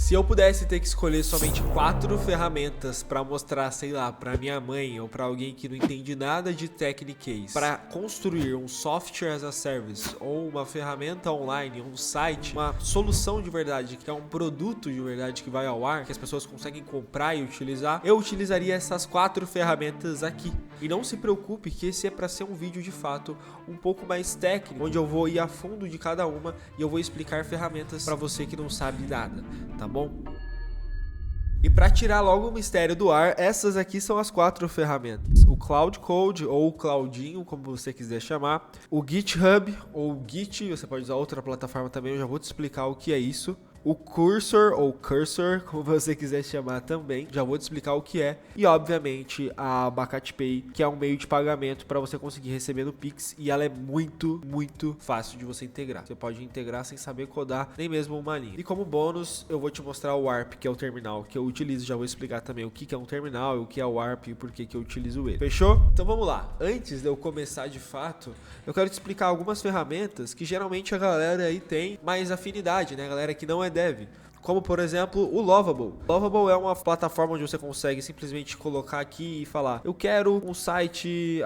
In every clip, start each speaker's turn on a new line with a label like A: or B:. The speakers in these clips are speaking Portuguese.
A: Se eu pudesse ter que escolher somente 4 ferramentas para mostrar, sei lá, para minha mãe ou para alguém que não entende nada de Technic para construir um software as a service ou uma ferramenta online, um site, uma solução de verdade, que é um produto de verdade que vai ao ar, que as pessoas conseguem comprar e utilizar, eu utilizaria essas 4 ferramentas aqui. E não se preocupe que esse é para ser um vídeo de fato um pouco mais técnico, onde eu vou ir a fundo de cada uma e eu vou explicar ferramentas para você que não sabe nada, tá bom? E para tirar logo o mistério do ar, essas aqui são as 4 ferramentas. O Cloud Code, ou Claudinho, como você quiser chamar. O GitHub, ou Git, você pode usar outra plataforma também, eu já vou te explicar o que é isso. O Cursor, ou Cursor, como você quiser chamar também, já vou te explicar o que é. E obviamente a Abacate Pay, que é um meio de pagamento para você conseguir receber no Pix. E ela é muito fácil de você integrar. Você pode integrar sem saber codar nem mesmo uma linha. E como bônus, eu vou te mostrar o Warp, que é o terminal que eu utilizo. Já vou explicar também o que é um terminal, o que é o Warp e por que eu utilizo ele. Fechou? Então vamos lá. Antes de eu começar de fato, eu quero te explicar algumas ferramentas que geralmente a galera aí tem mais afinidade, né? A galera que não é dev. Como por exemplo o Lovable. Lovable é uma plataforma onde você consegue simplesmente colocar aqui e falar: eu quero um site,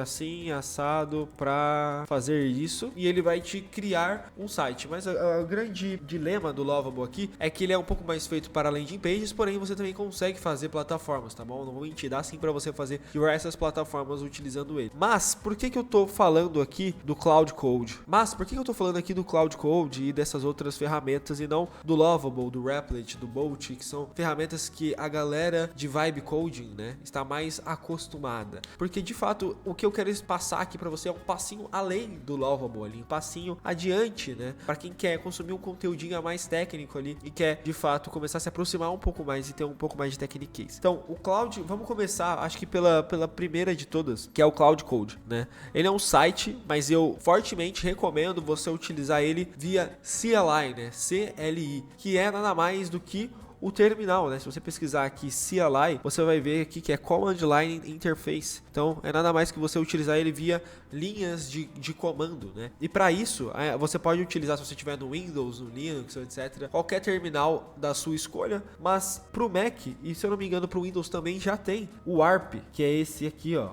A: assim, assado para fazer isso, e ele vai te criar um site. Mas o grande dilema do Lovable aqui é que ele é um pouco mais feito para landing pages, porém você também consegue fazer plataformas, tá bom? Não vou mentir, dá sim para você fazer diversas plataformas utilizando ele. Mas por que eu tô falando aqui do Cloud Code? E dessas outras ferramentas e não do Lovable, do Replit, do Bolt, que são ferramentas que a galera de Vibe Coding, né, está mais acostumada. Porque de fato, o que eu quero passar aqui para você é um passinho além do Lovable ali, um passinho adiante, né, para quem quer consumir um conteúdinho mais técnico ali e quer de fato começar a se aproximar um pouco mais e ter um pouco mais de techniques. Então, o Cloud, vamos começar, acho que pela primeira de todas, que é o Cloud Code, né? Ele é um site, mas eu fortemente recomendo você utilizar ele via CLI, né? CLI, que é nada mais do que o terminal, né? Se você pesquisar aqui CLI, você vai ver aqui que é Command Line Interface. Então, é nada mais que você utilizar ele via linhas de comando, né? E para isso, você pode utilizar, se você tiver no Windows, no Linux, etc., qualquer terminal da sua escolha, mas pro Mac, e se eu não me engano pro Windows também já tem o Warp, que é esse aqui, ó,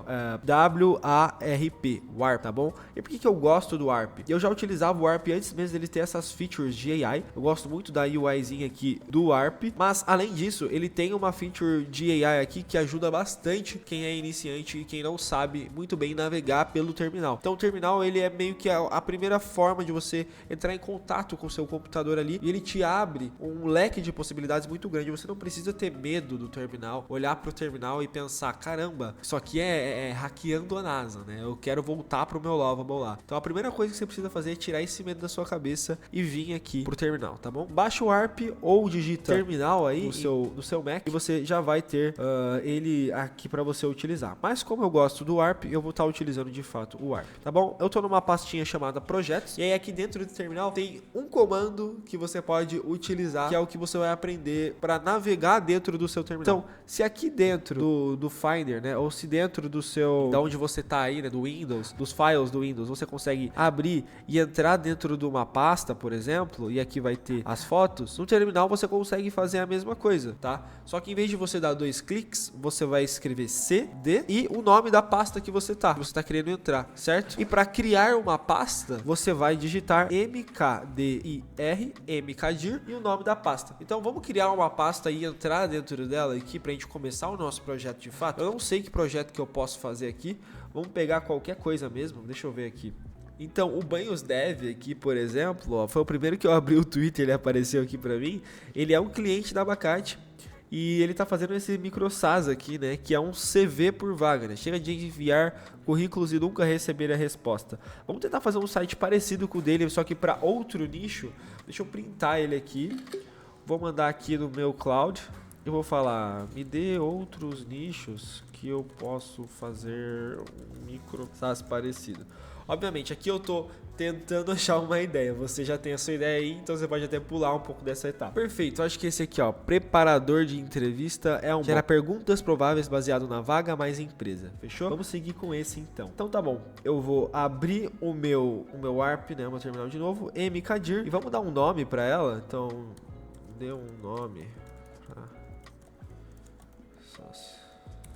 A: WARP, Warp, tá bom? E por que eu gosto do Warp? Eu já utilizava o Warp antes mesmo dele ter essas features de AI. Eu gosto muito da UIzinha aqui do Warp, mas além disso, ele tem uma feature de AI aqui que ajuda bastante quem é iniciante e quem não sabe muito bem navegar pelo terminal. Então o terminal, ele é meio que a primeira forma de você entrar em contato com o seu computador ali, e ele te abre um leque de possibilidades muito grande. Você não precisa ter medo do terminal, olhar pro terminal e pensar: caramba, isso aqui é hackeando a NASA, né? Eu quero voltar pro meu Lovable lá. Então a primeira coisa que você precisa fazer é tirar esse medo da sua cabeça e vir aqui pro terminal, tá bom? Baixa o Warp ou digita terminal aí no seu Mac e você já vai ter ele aqui para você utilizar. Mas como eu gosto do Warp, eu vou estar utilizando de fato o Warp, tá bom? Eu tô numa pastinha chamada projetos, e aí aqui dentro do terminal tem um comando que você pode utilizar, que é o que você vai aprender para navegar dentro do seu terminal. Então, se aqui dentro do Finder, né, ou se dentro da onde você tá aí, né, do Windows, dos files do Windows, você consegue abrir e entrar dentro de uma pasta, por exemplo, e aqui vai ter as fotos, no terminal você consegue fazer a mesma coisa, tá? Só que em vez de você dar 2 cliques, você vai escrever CD e o nome da pasta que você tá querendo entrar, certo? E para criar uma pasta, você vai digitar mkdir e o nome da pasta. Então vamos criar uma pasta e entrar dentro dela aqui pra gente começar o nosso projeto de fato. Eu não sei que projeto que eu posso fazer aqui. Vamos pegar qualquer coisa mesmo. Deixa eu ver aqui. Então, o Banhos Dev aqui, por exemplo, ó, foi o primeiro que eu abri o Twitter, ele apareceu aqui pra mim. Ele é um cliente da Abacate e ele tá fazendo esse micro SaaS aqui, né, que é um CV por vaga, né? Chega de enviar currículos e nunca receber a resposta. Vamos tentar fazer um site parecido com o dele, só que para outro nicho. Deixa eu printar ele aqui. Vou mandar aqui no meu cloud. Eu vou falar: me dê outros nichos que eu posso fazer um micro SaaS parecido. Obviamente, aqui eu tô tentando achar uma ideia. Você já tem a sua ideia aí, então você pode até pular um pouco dessa etapa. Perfeito, acho que esse aqui, ó, preparador de entrevista é um gera perguntas prováveis baseado na vaga mais empresa. Fechou? Vamos seguir com esse então. Então tá bom. Eu vou abrir o meu ARP, né, o meu terminal de novo, mkadir, e vamos dar um nome para ela. Então, dê um nome.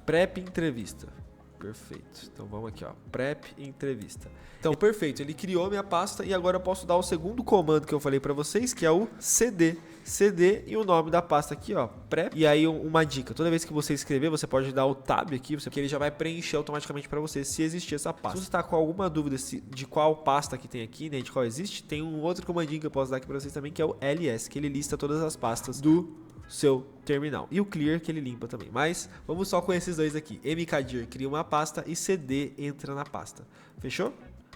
A: Prep entrevista. Perfeito. Então vamos aqui, ó. Prep entrevista. Então, perfeito. Ele criou minha pasta e agora eu posso dar o segundo comando que eu falei para vocês, que é o cd. cd e o nome da pasta aqui, ó. Prep. E aí uma dica. Toda vez que você escrever, você pode dar o tab aqui, porque ele já vai preencher automaticamente para você se existir essa pasta. Se você está com alguma dúvida de qual pasta que tem aqui, né, de qual existe, tem um outro comandinho que eu posso dar aqui para vocês também, que é o ls, que ele lista todas as pastas do seu terminal. E o clear que ele limpa também. Mas vamos só com esses dois aqui. mkdir cria uma pasta e cd entra na pasta. Fechou?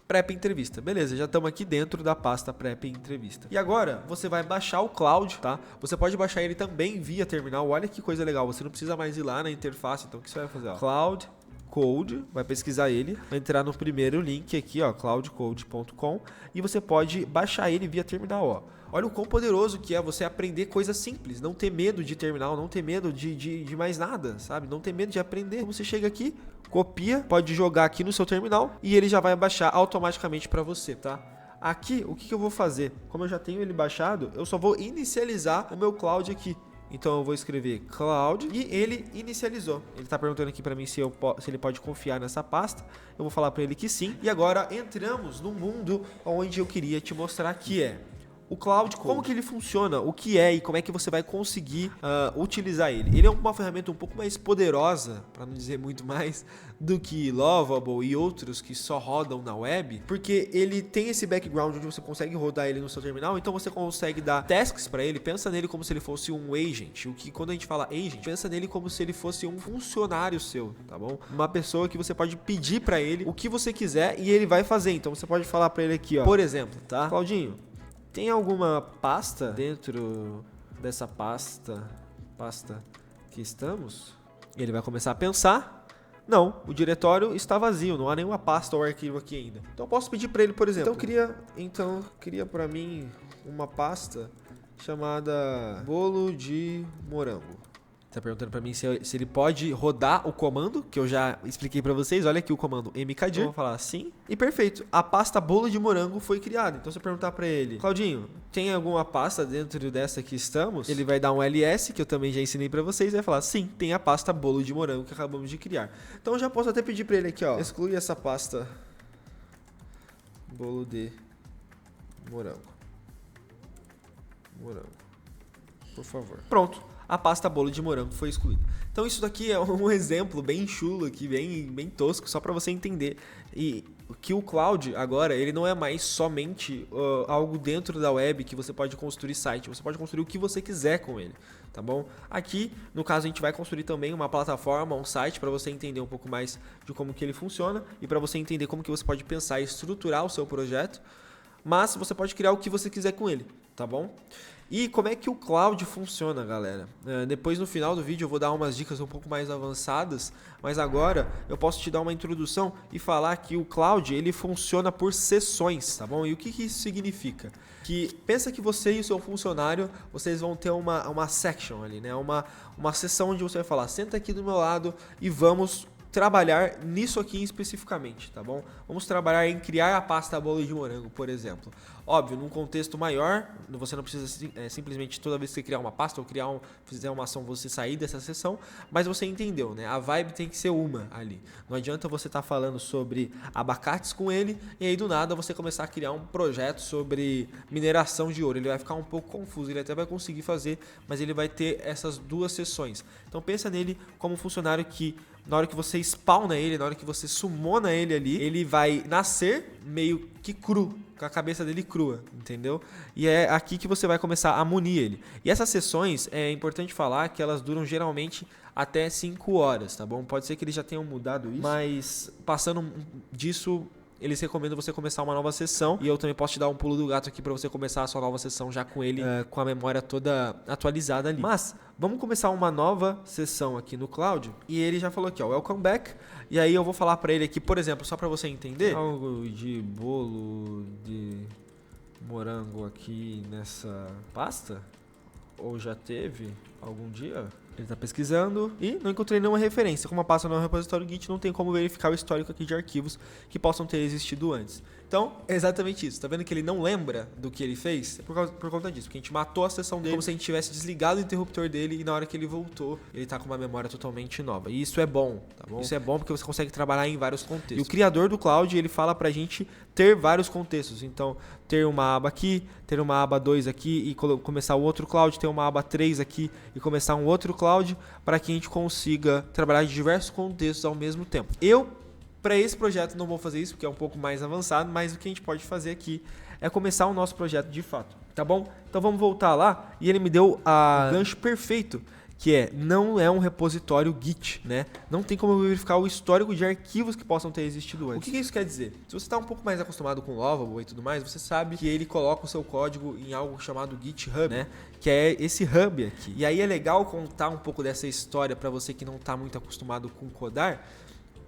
A: Prep entrevista. Beleza, já estamos aqui dentro da pasta prep entrevista. E agora você vai baixar o Cloud, tá? Você pode baixar ele também via terminal. Olha que coisa legal. Você não precisa mais ir lá na interface. Então o que você vai fazer? Ó, Cloud Code, vai pesquisar ele, vai entrar no primeiro link aqui, ó, cloudcode.com, e você pode baixar ele via terminal, ó. Olha o quão poderoso que é você aprender coisas simples, não ter medo de terminal, não ter medo de mais nada, sabe? Não ter medo de aprender. Você chega aqui, copia, pode jogar aqui no seu terminal e ele já vai baixar automaticamente para você, tá? Aqui, o que eu vou fazer? Como eu já tenho ele baixado, eu só vou inicializar o meu Cloud aqui. Então eu vou escrever Cloud e ele inicializou. Ele está perguntando aqui para mim se ele pode confiar nessa pasta. Eu vou falar para ele que sim. E agora entramos no mundo onde eu queria te mostrar que é o Cloud, como que ele funciona, o que é e como é que você vai conseguir utilizar ele. Ele é uma ferramenta um pouco mais poderosa, para não dizer muito mais, do que Lovable e outros que só rodam na web, porque ele tem esse background onde você consegue rodar ele no seu terminal, então você consegue dar tasks para ele. Pensa nele como se ele fosse um agent, o que quando a gente fala agent, pensa nele como se ele fosse um funcionário seu, tá bom? Uma pessoa que você pode pedir para ele o que você quiser e ele vai fazer. Então você pode falar para ele aqui, ó, por exemplo, tá? Claudinho, tem alguma pasta dentro dessa pasta que estamos? Ele vai começar a pensar. Não, o diretório está vazio, não há nenhuma pasta ou arquivo aqui ainda. Então eu posso pedir para ele, por exemplo. Então cria para mim uma pasta chamada bolo de morango. Tá perguntando para mim se ele pode rodar o comando, que eu já expliquei para vocês. Olha aqui o comando mkdir. Eu vou falar sim. E perfeito. A pasta bolo de morango foi criada. Então se eu perguntar para ele, Claudinho, tem alguma pasta dentro dessa que estamos? Ele vai dar um ls, que eu também já ensinei para vocês. E vai falar, sim, tem a pasta bolo de morango que acabamos de criar. Então eu já posso até pedir para ele aqui, ó, exclui essa pasta bolo de morango. Por favor. Pronto. A pasta bolo de morango foi excluída. Então isso daqui é um exemplo bem chulo aqui, bem tosco, só para você entender. E que o Cloud agora, ele não é mais somente algo dentro da web que você pode construir site, você pode construir o que você quiser com ele, tá bom? Aqui, no caso, a gente vai construir também uma plataforma, um site, para você entender um pouco mais de como que ele funciona e para você entender como que você pode pensar e estruturar o seu projeto, mas você pode criar o que você quiser com ele, tá bom? E como é que o Cloud funciona, galera? Depois no final do vídeo eu vou dar umas dicas um pouco mais avançadas, mas agora eu posso te dar uma introdução e falar que o Cloud ele funciona por sessões, tá bom? E o que isso significa? Que pensa que você e o seu funcionário, vocês vão ter uma section ali, né? Uma sessão onde você vai falar, senta aqui do meu lado e vamos trabalhar nisso aqui especificamente, tá bom? Vamos trabalhar em criar a pasta bolo de morango, por exemplo. Óbvio, num contexto maior, você não precisa simplesmente toda vez que você criar uma pasta ou fizer uma ação, você sair dessa sessão, mas você entendeu, né? A vibe tem que ser uma ali. Não adianta você estar falando sobre abacates com ele e aí do nada você começar a criar um projeto sobre mineração de ouro. Ele vai ficar um pouco confuso, ele até vai conseguir fazer, mas ele vai ter essas duas sessões. Então pensa nele como um funcionário que na hora que você spawna ele, na hora que você summona ele ali, ele vai nascer meio que cru, com a cabeça dele crua, entendeu? E é aqui que você vai começar a munir ele. E essas sessões, é importante falar que elas duram geralmente até 5 horas, tá bom? Pode ser que eles já tenham mudado isso, mas passando disso, eles recomendam você começar uma nova sessão. E eu também posso te dar um pulo do gato aqui para você começar a sua nova sessão já com ele, com a memória toda atualizada ali. Mas vamos começar uma nova sessão aqui no Cloud. E ele já falou aqui, ó, welcome back. E aí eu vou falar para ele aqui, por exemplo, só para você entender, algo de bolo de morango aqui nessa pasta? Ou já teve algum dia? Ele está pesquisando e não encontrei nenhuma referência. Como a pasta não é um repositório Git, não tem como verificar o histórico aqui de arquivos que possam ter existido antes. Então, é exatamente isso. Tá vendo que ele não lembra do que ele fez? É por conta disso. Porque a gente matou a sessão dele como se a gente tivesse desligado o interruptor dele e na hora que ele voltou, ele tá com uma memória totalmente nova. E isso é bom, tá bom? Isso é bom porque você consegue trabalhar em vários contextos. E o criador do Cloud, ele fala pra gente ter vários contextos. Então, ter uma aba aqui, ter uma aba 2 aqui e começar o outro Cloud, ter uma aba 3 aqui e começar um outro Cloud, para que a gente consiga trabalhar em diversos contextos ao mesmo tempo. Para esse projeto não vou fazer isso, porque é um pouco mais avançado, mas o que a gente pode fazer aqui é começar o nosso projeto de fato, tá bom? Então vamos voltar lá, e ele me deu o gancho perfeito, que não é um repositório Git, né? Não tem como verificar o histórico de arquivos que possam ter existido antes. O que isso quer dizer? Se você está um pouco mais acostumado com Lovable e tudo mais, você sabe que ele coloca o seu código em algo chamado GitHub, né? Que é esse hub aqui. E aí é legal contar um pouco dessa história para você que não está muito acostumado com codar.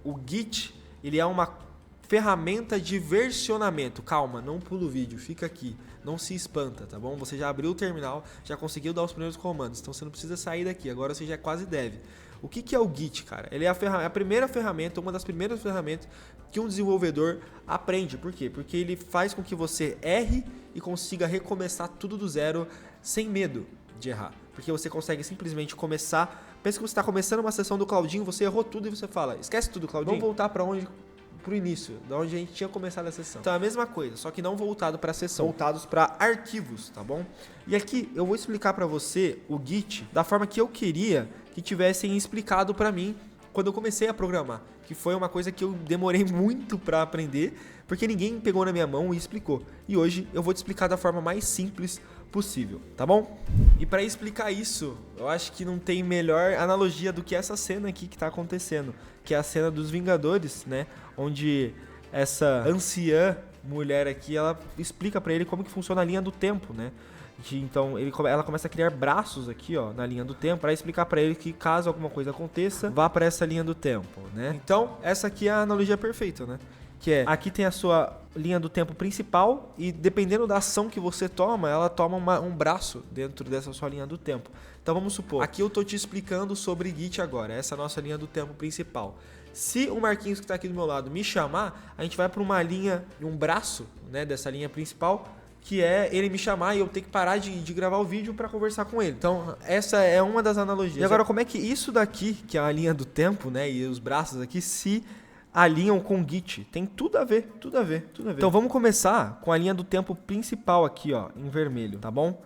A: O Git, ele é uma ferramenta de versionamento. Calma, não pula o vídeo, fica aqui. Não se espanta, tá bom? Você já abriu o terminal, já conseguiu dar os primeiros comandos, então você não precisa sair daqui, agora você já quase deve. O que é o Git, cara? Ele é a primeira ferramenta, uma das primeiras ferramentas que um desenvolvedor aprende. Por quê? Porque ele faz com que você erre e consiga recomeçar tudo do zero sem medo de errar. Porque você consegue simplesmente começar. Pensa que você está começando uma sessão do Claudinho, você errou tudo e você fala, esquece tudo, Claudinho. Vamos voltar para onde? Pro início, da onde a gente tinha começado a sessão. Então é a mesma coisa, só que não voltado para a sessão, voltados para arquivos, tá bom? E aqui eu vou explicar para você o Git da forma que eu queria que tivessem explicado para mim quando eu comecei a programar, que foi uma coisa que eu demorei muito para aprender, porque ninguém pegou na minha mão e explicou. E hoje eu vou te explicar da forma mais simples possível, tá bom? E para explicar isso, eu acho que não tem melhor analogia do que essa cena aqui que tá acontecendo, que é a cena dos Vingadores, né? Onde essa anciã mulher aqui, ela explica para ele como que funciona a linha do tempo, né? Então ela começa a criar braços aqui, ó, na linha do tempo, para explicar para ele que caso alguma coisa aconteça, vá para essa linha do tempo, né? Então essa aqui é a analogia perfeita, né? Que é, aqui tem a sua linha do tempo principal e dependendo da ação que você toma, ela toma um braço dentro dessa sua linha do tempo. Então vamos supor, aqui eu tô te explicando sobre Git agora, essa é a nossa linha do tempo principal. Se o Marquinhos que está aqui do meu lado me chamar, a gente vai para uma linha, um braço, né, dessa linha principal, que é ele me chamar e eu ter que parar de gravar o vídeo para conversar com ele. Então, essa é uma das analogias. E agora, como é que isso daqui, que é a linha do tempo, né, e os braços aqui, se alinham com Git? Tem tudo a ver, tudo a ver, tudo a ver. Então, vamos começar com a linha do tempo principal aqui, ó, em vermelho, tá bom?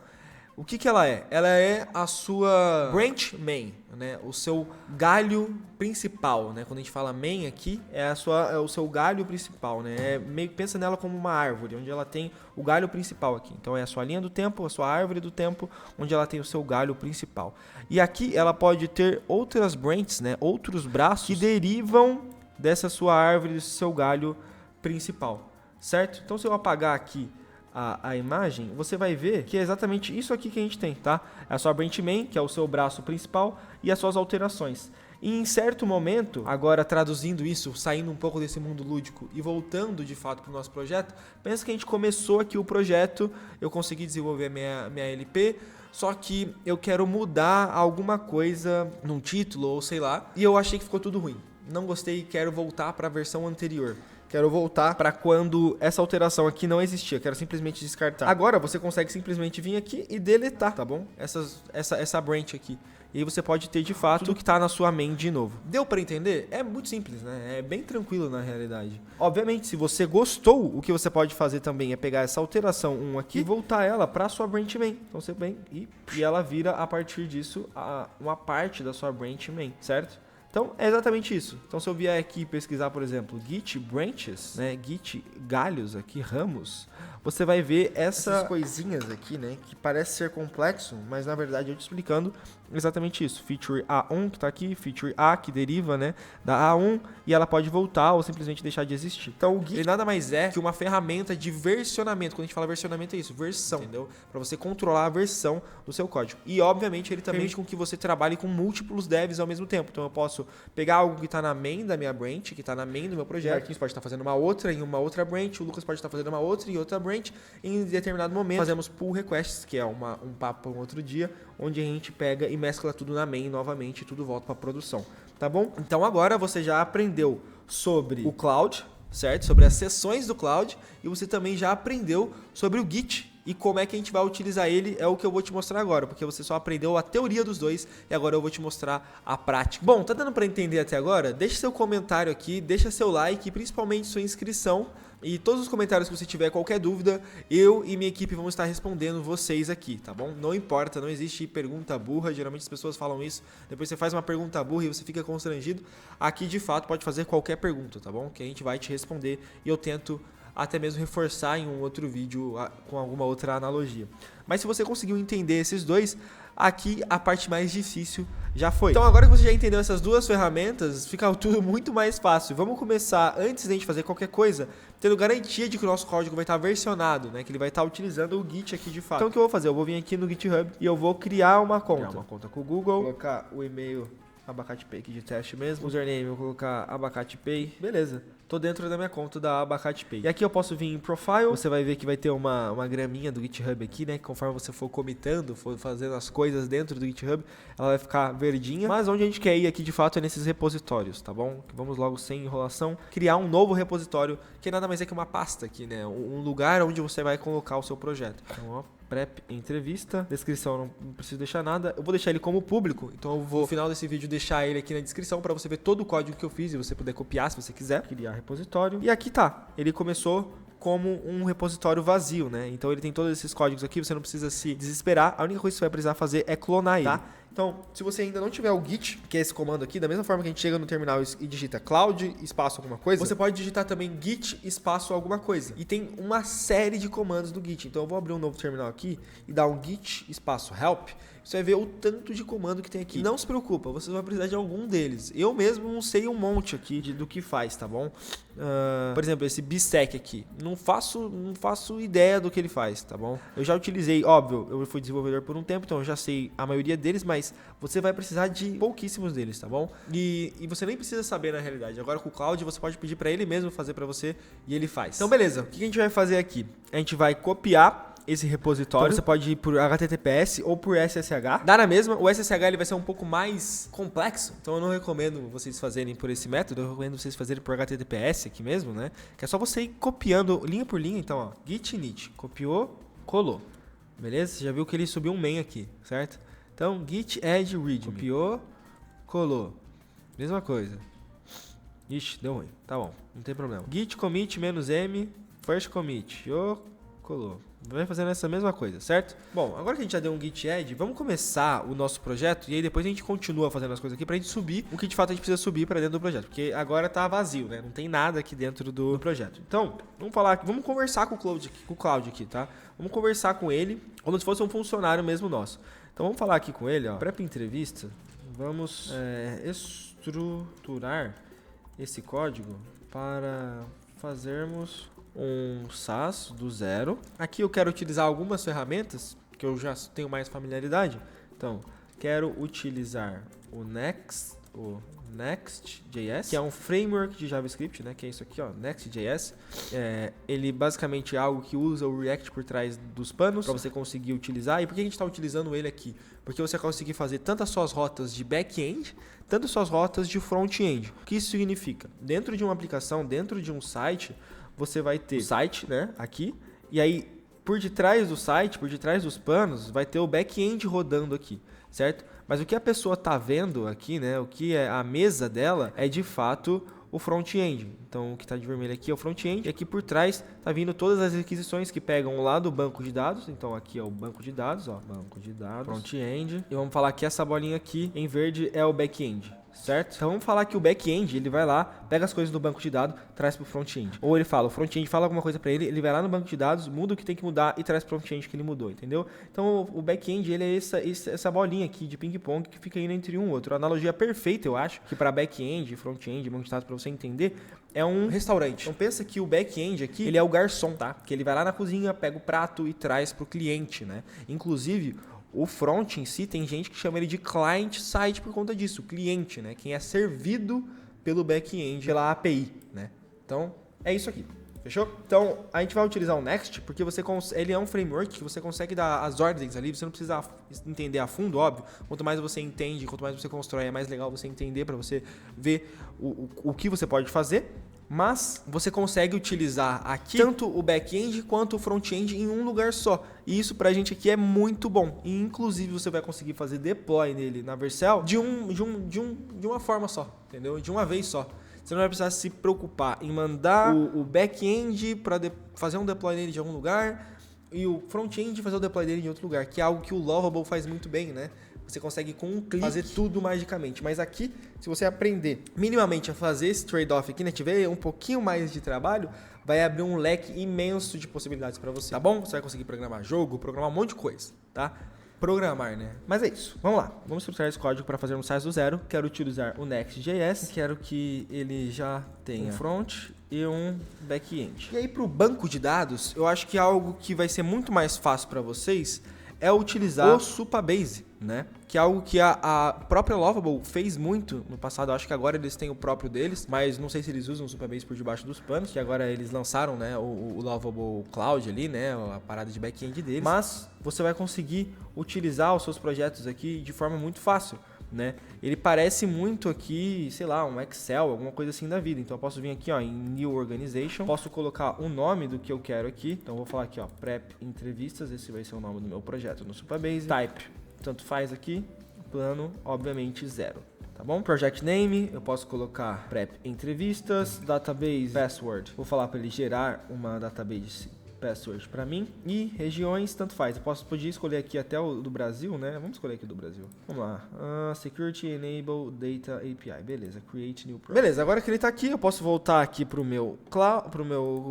A: O que ela é? Ela é a sua branch main, né? O seu galho principal, né? Quando a gente fala main aqui, é o seu galho principal, né? Pensa nela como uma árvore, onde ela tem o galho principal aqui. Então é a sua linha do tempo, a sua árvore do tempo, onde ela tem o seu galho principal. E aqui ela pode ter outras branches, né? Outros braços que derivam dessa sua árvore, desse seu galho principal, certo? Então se eu apagar aqui a imagem, você vai ver que é exatamente isso aqui que a gente tem, tá? É a sua branch main, que é o seu braço principal, e as suas alterações. E em certo momento, agora traduzindo isso, saindo um pouco desse mundo lúdico e voltando de fato para o nosso projeto, pensa que a gente começou aqui o projeto, eu consegui desenvolver minha LP, só que eu quero mudar alguma coisa num título ou sei lá, e eu achei que ficou tudo ruim. Não gostei e quero voltar para a versão anterior. Quero voltar para quando essa alteração aqui não existia. Quero simplesmente descartar. Agora você consegue simplesmente vir aqui e deletar, tá bom? Essa branch aqui. E aí você pode ter de fato tudo que está na sua main de novo. Deu para entender? É muito simples, né? É bem tranquilo na realidade. Obviamente, se você gostou, o que você pode fazer também é pegar essa alteração 1 aqui e voltar ela para a sua branch main. Então você vem e ela vira a partir disso uma parte da sua branch main, certo? Então, é exatamente isso. Então, se eu vier aqui pesquisar, por exemplo, Git branches, né, Git galhos aqui, ramos, você vai ver essas coisinhas aqui, né, que parece ser complexo, mas na verdade eu te explicando exatamente isso. Feature A1 que tá aqui, feature A que deriva, né, da A1 e ela pode voltar ou simplesmente deixar de existir. Então o Git, ele nada mais é que uma ferramenta de versionamento. Quando a gente fala versionamento é isso, versão, entendeu? Para você controlar a versão do seu código. E obviamente ele também permite com que você trabalhe com múltiplos devs ao mesmo tempo. Então eu posso pegar algo que está na main da minha branch, que está na main do meu projeto, o Marquinhos pode estar fazendo uma outra em uma outra branch, o Lucas pode estar fazendo uma outra em outra branch. Em determinado momento fazemos pull requests, que é um papo para um outro dia, onde a gente pega e mescla tudo na main novamente e tudo volta para produção, tá bom? Então agora você já aprendeu sobre o Cloud, certo? Sobre as sessões do Cloud, e você também já aprendeu sobre o Git e como é que a gente vai utilizar ele, é o que eu vou te mostrar agora, porque você só aprendeu a teoria dos dois e agora eu vou te mostrar a prática. Bom, tá dando para entender até agora? Deixa seu comentário aqui, deixa seu like e principalmente sua inscrição. E todos os comentários que você tiver qualquer dúvida, eu e minha equipe vamos estar respondendo vocês aqui, tá bom? Não importa, não existe pergunta burra, geralmente as pessoas falam isso, depois você faz uma pergunta burra e você fica constrangido. Aqui de fato pode fazer qualquer pergunta, tá bom? Que a gente vai te responder e eu tento até mesmo reforçar em um outro vídeo com alguma outra analogia. Mas se você conseguiu entender esses dois, aqui a parte mais difícil já foi. Então agora que você já entendeu essas duas ferramentas, fica tudo muito mais fácil. Vamos começar, antes de a gente fazer qualquer coisa, tendo garantia de que o nosso código vai estar versionado, né? Que ele vai estar utilizando o Git aqui de fato. Então o que eu vou fazer? Eu vou vir aqui no GitHub e eu vou criar uma conta com o Google, colocar o e-mail AbacatePay aqui de teste mesmo, username eu vou colocar AbacatePay, beleza. Tô dentro da minha conta da AbacatePay. E aqui eu posso vir em Profile, você vai ver que vai ter uma graminha do GitHub aqui, né? Conforme você for comitando, for fazendo as coisas dentro do GitHub, ela vai ficar verdinha. Mas onde a gente quer ir aqui de fato é nesses repositórios, tá bom? Vamos logo sem enrolação, criar um novo repositório, que nada mais é que uma pasta aqui, né? Um lugar onde você vai colocar o seu projeto. Então, ó, prep entrevista, descrição não preciso deixar nada, eu vou deixar ele como público, então eu vou no final desse vídeo deixar ele aqui na descrição para você ver todo o código que eu fiz e você poder copiar se você quiser, criar repositório. E aqui tá, ele começou como um repositório vazio, né? Então ele tem todos esses códigos aqui, você não precisa se desesperar, a única coisa que você vai precisar fazer é clonar ele, tá? Então, se você ainda não tiver o Git, que é esse comando aqui, da mesma forma que a gente chega no terminal e digita cloud, espaço alguma coisa, você pode digitar também git, espaço alguma coisa. E tem uma série de comandos do Git. Então eu vou abrir um novo terminal aqui e dar um git, espaço help. Você vai ver o tanto de comando que tem aqui. Não se preocupa, você vai precisar de algum deles. Eu mesmo não sei um monte aqui do que faz, tá bom? Por exemplo, esse bsec aqui. Não faço ideia do que ele faz, tá bom? Eu já utilizei, óbvio, eu fui desenvolvedor por um tempo, então eu já sei a maioria deles, mas você vai precisar de pouquíssimos deles, tá bom? E você nem precisa saber na realidade. Agora com o Cloud você pode pedir para ele mesmo fazer para você e ele faz. Então beleza, o que a gente vai fazer aqui? A gente vai copiar esse repositório, então você pode ir por HTTPS ou por SSH. Dá na mesma, o SSH ele vai ser um pouco mais complexo, então eu não recomendo vocês fazerem por esse método, eu recomendo vocês fazerem por HTTPS aqui mesmo, né? Que é só você ir copiando linha por linha, então ó, git init, copiou, colou, beleza? Você já viu que ele subiu um main aqui, certo? Então git add readme, copiou, colou, mesma coisa. Ixi, deu ruim, tá bom, não tem problema. Git commit -m, first commit, colou. Vai fazendo essa mesma coisa, certo? Bom, agora que a gente já deu um git add, vamos começar o nosso projeto e aí depois a gente continua fazendo as coisas aqui pra gente subir o que de fato a gente precisa subir pra dentro do projeto, porque agora tá vazio, né? Não tem nada aqui dentro do projeto. Então, vamos conversar com o Cloud aqui, tá? Vamos conversar com ele como se fosse um funcionário mesmo nosso. Então vamos falar aqui com ele, ó. Prep entrevista, vamos estruturar esse código para fazermos um SaaS do zero. Aqui eu quero utilizar algumas ferramentas que eu já tenho mais familiaridade. Então, quero utilizar o Next.js, que é um framework de JavaScript, né? Que é isso aqui, ó, Next.js. Ele basicamente é algo que usa o React por trás dos panos para você conseguir utilizar. E por que a gente está utilizando ele aqui? Porque você conseguir fazer tanto as suas rotas de back-end, tanto as suas rotas de front-end. O que isso significa? Dentro de uma aplicação, dentro de um site, você vai ter o site, né, aqui, e aí por detrás do site, por detrás dos panos, vai ter o back-end rodando aqui, certo? Mas o que a pessoa tá vendo aqui, né, o que é a mesa dela, é de fato o front-end. Então o que está de vermelho aqui é o front-end, e aqui por trás tá vindo todas as requisições que pegam lá do banco de dados. Então aqui é o banco de dados, ó, banco de dados, front-end, e vamos falar que essa bolinha aqui em verde é o back-end,
B: certo? Então vamos falar que o back-end, ele vai lá, pega as coisas do banco de dados, traz pro front-end. Ou ele fala, o front-end fala alguma coisa para ele, ele vai lá no banco de dados, muda o que tem que mudar e traz pro front-end que ele mudou, entendeu? Então o back-end, ele é essa bolinha aqui de ping-pong que fica indo entre um e outro. A analogia perfeita, eu acho, que para back-end, front-end, banco de dados, para você entender, é um restaurante. Então pensa que o back-end aqui, ele é o garçom, tá? Que ele vai lá na cozinha, pega o prato e traz pro cliente, né? Inclusive, o front em si, tem gente que chama ele de client side por conta disso, o cliente, né? Quem é servido pelo back-end, pela API, né? Então, é isso aqui. Fechou? Então, a gente vai utilizar o Next porque ele é um framework que você consegue dar as ordens ali, você não precisa entender a fundo, óbvio. Quanto mais você entende, quanto mais você constrói, é mais legal você entender para você ver o que você pode fazer. Mas você consegue utilizar aqui tanto o back-end quanto o front-end em um lugar só. E isso pra gente aqui é muito bom. E inclusive você vai conseguir fazer deploy nele na Vercel de uma forma só, entendeu? De uma vez só. Você não vai precisar se preocupar em mandar o back-end para fazer um deploy nele de algum lugar e o front-end fazer o deploy dele em outro lugar, que é algo que o Lovable faz muito bem, né? Você consegue com um clique fazer tudo magicamente. Mas aqui, se você aprender minimamente a fazer esse trade-off aqui, né, tiver um pouquinho mais de trabalho, vai abrir um leque imenso de possibilidades para você, tá bom? Você vai conseguir programar jogo, programar um monte de coisa, tá? Programar, né? Mas é isso. Vamos lá. Vamos estruturar esse código para fazer um size do zero. Quero utilizar o Next.js. Quero que ele já tenha um front e um back-end. E aí, para o banco de dados, eu acho que algo que vai ser muito mais fácil para vocês é utilizar o Supabase, né? Que é algo que a própria Lovable fez muito no passado. Eu acho que agora eles têm o próprio deles, mas não sei se eles usam o Supabase por debaixo dos panos, que agora eles lançaram, né, o Lovable Cloud ali, né, a parada de back-end deles. Mas você vai conseguir utilizar os seus projetos aqui de forma muito fácil, né? Ele parece muito aqui, sei lá, um Excel, alguma coisa assim da vida. Então eu posso vir aqui, ó, em New Organization, posso colocar o nome do que eu quero aqui. Então eu vou falar aqui, ó, Prep Entrevistas, esse vai ser o nome do meu projeto no Supabase. Type, tanto faz aqui, plano, obviamente 0. Tá bom? Project Name, eu posso colocar Prep Entrevistas, Database Password. Vou falar para ele gerar uma database password para mim. E regiões, tanto faz. Eu podia escolher aqui até o do Brasil, né? Vamos escolher aqui do Brasil. Vamos lá. Security Enable Data API. Beleza. Create New Project. Beleza, agora que ele tá aqui, eu posso voltar aqui pro meu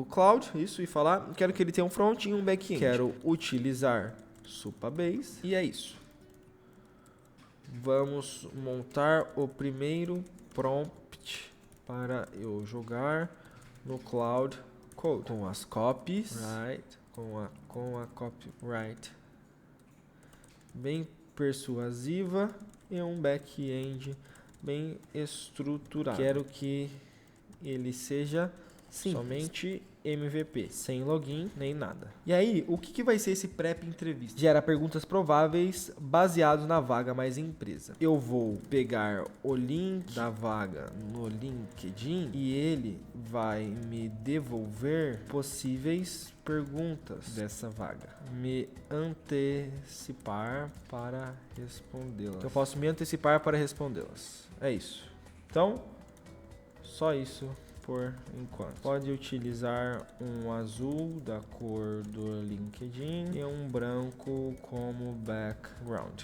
B: cloud, isso, e falar, quero que ele tenha um front e um back-end. Quero utilizar Supabase. E é isso. Vamos montar o primeiro prompt para eu jogar no Cloud Code com as copies, right? Com a copyright bem persuasiva e um back-end bem estruturado. Quero que ele seja somente MVP, sem login nem nada. E aí, o que vai ser esse prep entrevista? Gera perguntas prováveis baseados na vaga mais empresa. Eu vou pegar o link da vaga no LinkedIn e ele vai me devolver possíveis perguntas dessa vaga. Me antecipar para respondê-las. Eu posso me antecipar para respondê-las. É isso. Então, só isso por enquanto. Pode utilizar um azul da cor do LinkedIn e um branco como background.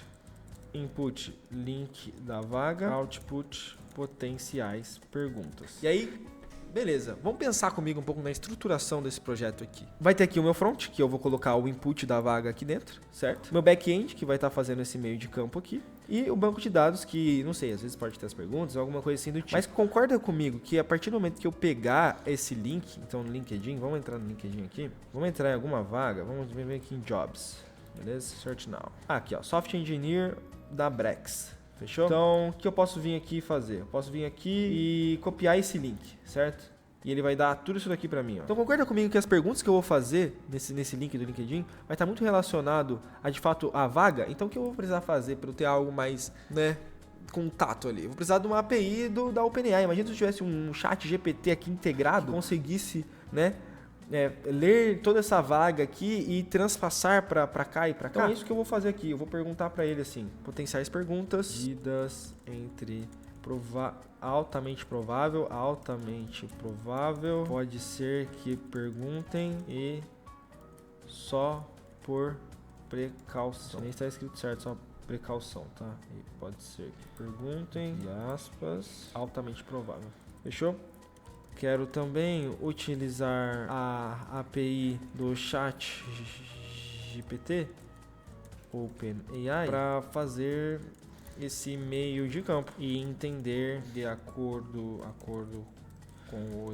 B: Input, link da vaga. Output, potenciais perguntas. E aí, beleza, vamos pensar comigo um pouco na estruturação desse projeto aqui. Vai ter aqui o meu front, que eu vou colocar o input da vaga aqui dentro, certo? Meu back-end, que vai estar fazendo esse meio de campo aqui. E o banco de dados, que, não sei, às vezes pode ter as perguntas, alguma coisa assim do tipo. Mas concorda comigo que a partir do momento que eu pegar esse link, então no LinkedIn, vamos entrar no LinkedIn aqui, vamos entrar em alguma vaga, vamos ver aqui em Jobs, beleza? Search Now. Aqui, ó, Software Engineer da Brex. Fechou? Então, o que eu posso vir aqui e fazer? Eu posso vir aqui e copiar esse link, certo? E ele vai dar tudo isso daqui pra mim, ó. Então concorda comigo que as perguntas que eu vou fazer nesse link do LinkedIn vai estar muito relacionado a, de fato, a vaga. Então o que eu vou precisar fazer para eu ter algo mais, né, contato ali? Eu vou precisar de uma API da OpenAI. Imagina se eu tivesse um chat GPT aqui integrado, conseguisse, né, ler toda essa vaga aqui e transpassar para cá e para cá. Então é isso que eu vou fazer aqui. Eu vou perguntar para ele assim, potenciais perguntas, divididas entre altamente provável, pode ser que perguntem e só por precaução. Nem está escrito certo, só precaução, tá? E pode ser que perguntem, e aspas, altamente provável. Fechou? Quero também utilizar a API do chat GPT, OpenAI, para fazer esse meio de campo e entender de acordo com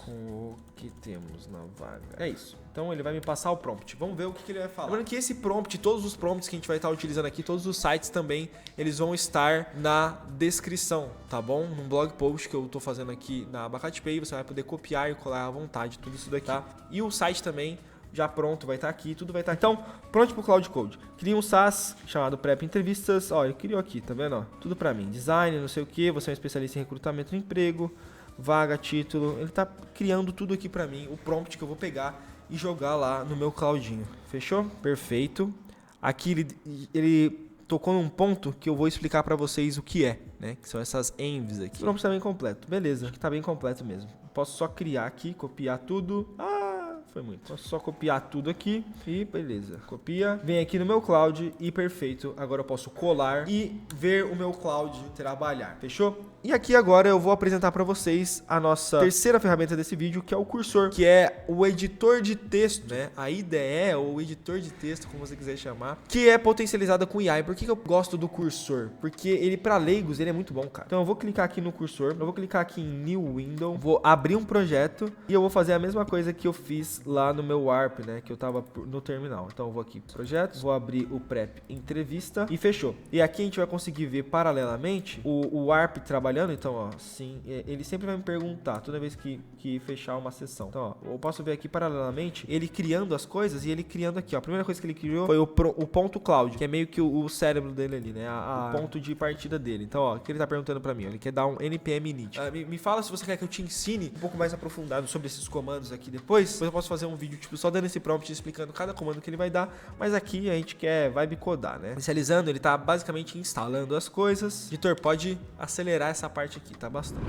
B: o que temos na vaga. É isso. Então ele vai me passar o prompt. Vamos ver o que ele vai falar.
A: Lembrando que esse prompt, todos os prompts que a gente vai estar utilizando aqui, todos os sites também, eles vão estar na descrição, tá bom? Num blog post que eu tô fazendo aqui na Abacate Pay, você vai poder copiar e colar à vontade tudo isso daqui, tá? E o site também já pronto, vai estar aqui, tudo vai estar aqui. Então, pronto pro Cloud Code. Cria um SaaS chamado Prep Entrevistas. Ó, ele criou aqui, tá vendo? Ó, tudo pra mim. Design, não sei o que, você é um especialista em recrutamento de emprego, vaga, título. Ele tá criando tudo aqui pra mim, o prompt que eu vou pegar e jogar lá no meu Claudinho. Fechou? Perfeito. Aqui ele tocou num ponto que eu vou explicar pra vocês o que é, né? Que são essas envs aqui. O prompt tá bem completo. Beleza, acho que tá bem completo mesmo. Posso só criar aqui, copiar tudo. Foi muito. Posso só copiar tudo aqui e beleza. Copia, vem aqui no meu Cloud e perfeito. Agora eu posso colar e ver o meu Cloud trabalhar. Fechou? E aqui agora eu vou apresentar para vocês a nossa terceira ferramenta desse vídeo, que é o Cursor, que é o editor de texto, né? A IDE ou editor de texto, como você quiser chamar, que é potencializada com AI. Por que eu gosto do Cursor? Porque ele, para leigos, ele é muito bom, cara. Então eu vou clicar aqui no Cursor, eu vou clicar aqui em New Window, vou abrir um projeto e eu vou fazer a mesma coisa que eu fiz lá no meu Warp, né? Que eu tava no terminal. Então eu vou aqui projetos, vou abrir o Prep Entrevista e fechou. E aqui a gente vai conseguir ver paralelamente o Warp trabalhando. Então, ó, sim, ele sempre vai me perguntar toda vez que fechar uma sessão. Então, ó, eu posso ver aqui paralelamente ele criando as coisas e ele criando aqui, ó. A primeira coisa que ele criou foi o ponto cloud, que é meio que o cérebro dele ali, né? O ponto de partida dele. Então, ó, o que ele tá perguntando pra mim? Ele quer dar um npm init. Me fala se você quer que eu te ensine um pouco mais aprofundado sobre esses comandos aqui depois eu posso fazer um vídeo, tipo, só dando esse prompt explicando cada comando que ele vai dar, mas aqui a gente quer vibe codar, né? Inicializando, ele tá basicamente instalando as coisas. O editor pode acelerar essa parte aqui, tá bastante.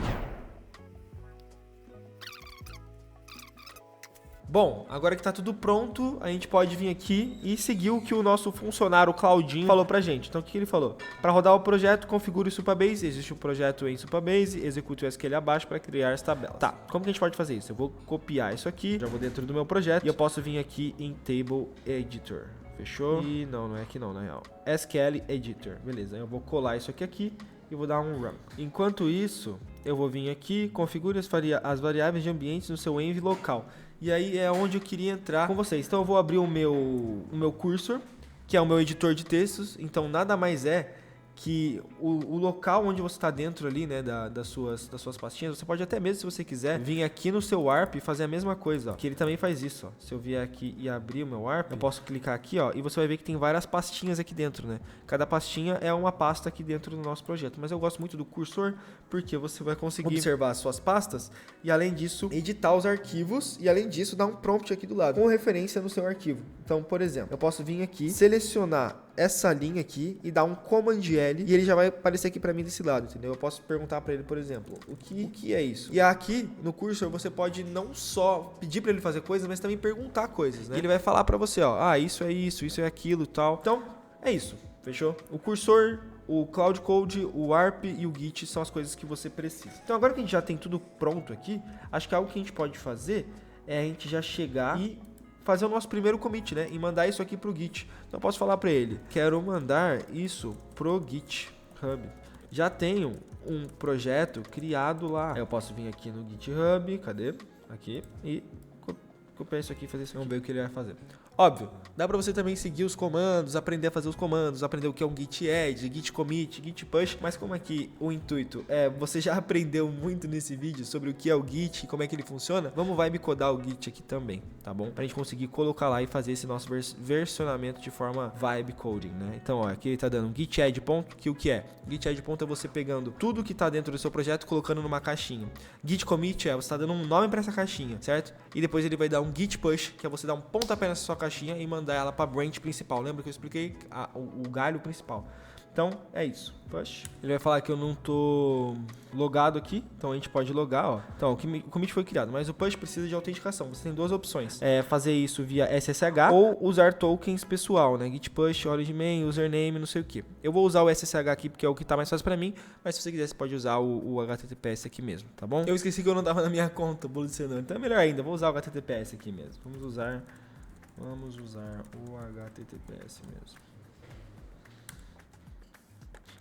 A: Bom, agora que tá tudo pronto, a gente pode vir aqui e seguir o que o nosso funcionário Claudinho falou pra gente. Então, o que ele falou? Para rodar o projeto, configure o Supabase. Existe um projeto em Supabase, execute o SQL abaixo para criar as tabelas. Tá, como que a gente pode fazer isso? Eu vou copiar isso aqui, já vou dentro do meu projeto e eu posso vir aqui em Table Editor. Fechou? E não é aqui não, na real. SQL Editor. Beleza, eu vou colar isso aqui e vou dar um run. Enquanto isso, eu vou vir aqui, configure as variáveis de ambientes no seu env local. E aí é onde eu queria entrar com vocês. Então eu vou abrir o meu Cursor, que é o meu editor de textos. Então nada mais é que o local onde você está dentro ali, né, das suas pastinhas, você pode até mesmo, se você quiser, vir aqui no seu Warp e fazer a mesma coisa, ó, que ele também faz isso, ó. Se eu vier aqui e abrir o meu Warp, eu posso clicar aqui, ó, e você vai ver que tem várias pastinhas aqui dentro, né? Cada pastinha é uma pasta aqui dentro do nosso projeto, mas eu gosto muito do Cursor porque você vai conseguir observar as suas pastas e, além disso, editar os arquivos e, além disso, dar um prompt aqui do lado, com referência no seu arquivo. Então, por exemplo, eu posso vir aqui, selecionar essa linha aqui e dar um Command L e ele já vai aparecer aqui pra mim desse lado, entendeu? Eu posso perguntar pra ele, por exemplo, o que é isso? E aqui no Cursor você pode não só pedir pra ele fazer coisas, mas também perguntar coisas, né? E ele vai falar pra você, ó, isso é isso é aquilo e tal. Então, é isso, fechou? O Cursor, o Cloud Code, o Warp e o Git são as coisas que você precisa. Então, agora que a gente já tem tudo pronto aqui, acho que algo que a gente pode fazer é a gente já chegar e fazer o nosso primeiro commit, né? E mandar isso aqui pro Git. Então eu posso falar para ele, quero mandar isso pro GitHub. Já tenho um projeto criado lá. Eu posso vir aqui no GitHub, cadê? Aqui, e copiar isso aqui e fazer isso aqui. Vamos ver o que ele vai fazer. Óbvio, dá pra você também seguir os comandos, aprender a fazer os comandos, aprender o que é um git add, git commit, git push, mas como aqui o intuito é, você já aprendeu muito nesse vídeo sobre o que é o git e como é que ele funciona, vamos me codar o git aqui também, tá bom? Pra gente conseguir colocar lá e fazer esse nosso versionamento de forma vibe coding, né? Então, ó, aqui ele tá dando um git add ponto, que o que é? Git add ponto é você pegando tudo que tá dentro do seu projeto, colocando numa caixinha. Git commit é você tá dando um nome pra essa caixinha, certo? E depois ele vai dar um git push, que é você dar um pontapé nessa sua caixinha e mandar ela para branch principal. Lembra que eu expliquei o galho principal?
B: Então, é isso. Push. Ele vai falar que eu não tô logado aqui, então a gente pode logar, ó. Então, o commit foi criado, mas o push precisa de autenticação. Você tem duas opções. Fazer isso via SSH ou usar tokens pessoal, né? Git push, origin main, username, não sei o que. Eu vou usar o SSH aqui porque é o que tá mais fácil pra mim, mas se você quiser, você pode usar o HTTPS aqui mesmo, tá bom? Eu esqueci que eu não tava na minha conta, Bolucionando. Então é melhor ainda, vou usar o HTTPS aqui mesmo. Vamos usar o HTTPS mesmo.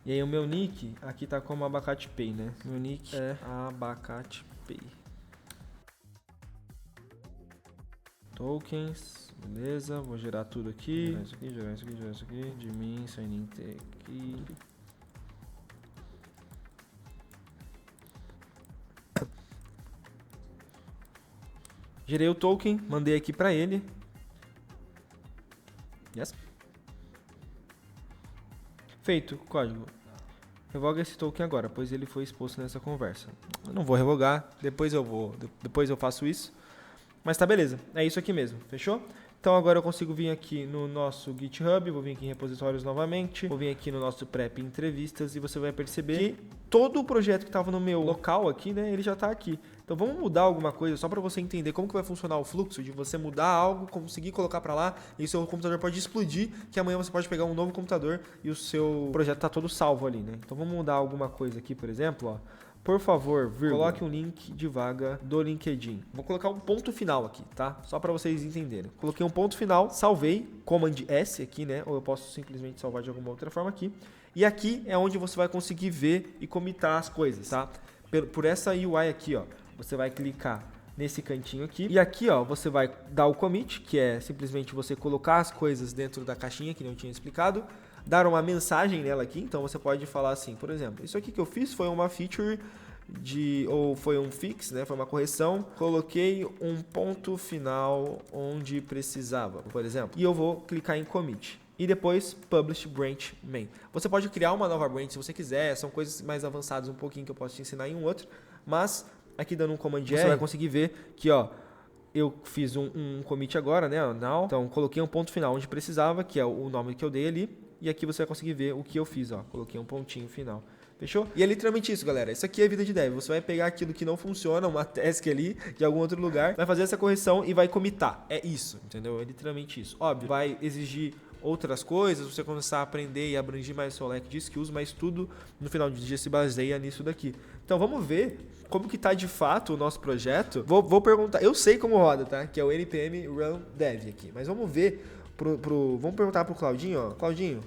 B: E aí o meu nick aqui tá como Abacate Pay, né? Meu nick é Abacate Pay. Tokens, beleza. Vou gerar tudo aqui. Gerar isso aqui. De mim, sign aqui. Gerei o token, mandei aqui pra ele. Yes. Feito o código. Revoga esse token agora, pois ele foi exposto nessa conversa. Eu não vou revogar, depois eu faço isso. Mas tá beleza, é isso aqui mesmo, fechou? Então agora eu consigo vir aqui no nosso GitHub, vou vir aqui em repositórios novamente, vou vir aqui no nosso prep entrevistas e você vai perceber que todo o projeto que estava no meu local aqui, né, ele já está aqui. Então vamos mudar alguma coisa só para você entender como que vai funcionar o fluxo de você mudar algo, conseguir colocar para lá e o seu computador pode explodir, que amanhã você pode pegar um novo computador e o seu projeto está todo salvo ali, né? Então vamos mudar alguma coisa aqui, por exemplo, ó. Por favor, coloque um link de vaga do LinkedIn. Vou colocar um ponto final aqui, tá? Só para vocês entenderem. Coloquei um ponto final, salvei, Command S aqui, né? Ou eu posso simplesmente salvar de alguma outra forma aqui. E aqui é onde você vai conseguir ver e comitar as coisas, tá? Por essa UI aqui, ó. Você vai clicar nesse cantinho aqui. E aqui, ó, você vai dar o commit, que é simplesmente você colocar as coisas dentro da caixinha que não tinha explicado. Dar uma mensagem nela aqui, então você pode falar assim, por exemplo, isso aqui que eu fiz foi uma feature ou foi um fix, né? Foi uma correção. Coloquei um ponto final onde precisava, por exemplo. E eu vou clicar em commit. E depois publish branch main. Você pode criar uma nova branch se você quiser, são coisas mais avançadas um pouquinho que eu posso te ensinar em um outro, mas aqui dando um command R, você vai conseguir ver que, ó, eu fiz um commit agora, né, now. Então coloquei um ponto final onde precisava, que é o nome que eu dei ali. E aqui você vai conseguir ver o que eu fiz, ó. Coloquei um pontinho final. Fechou? E é literalmente isso, galera. Isso aqui é vida de dev. Você vai pegar aquilo que não funciona, uma task ali, de algum outro lugar, vai fazer essa correção e vai comitar. É isso, entendeu? É literalmente isso. Óbvio, vai exigir outras coisas, você começar a aprender e abranger mais o seu leque de skills, mas tudo no final do dia se baseia nisso daqui. Então vamos ver como que tá de fato o nosso projeto. Vou perguntar, eu sei como roda, tá? Que é o npm run dev aqui, mas vamos ver vamos perguntar pro Claudinho, ó. Claudinho,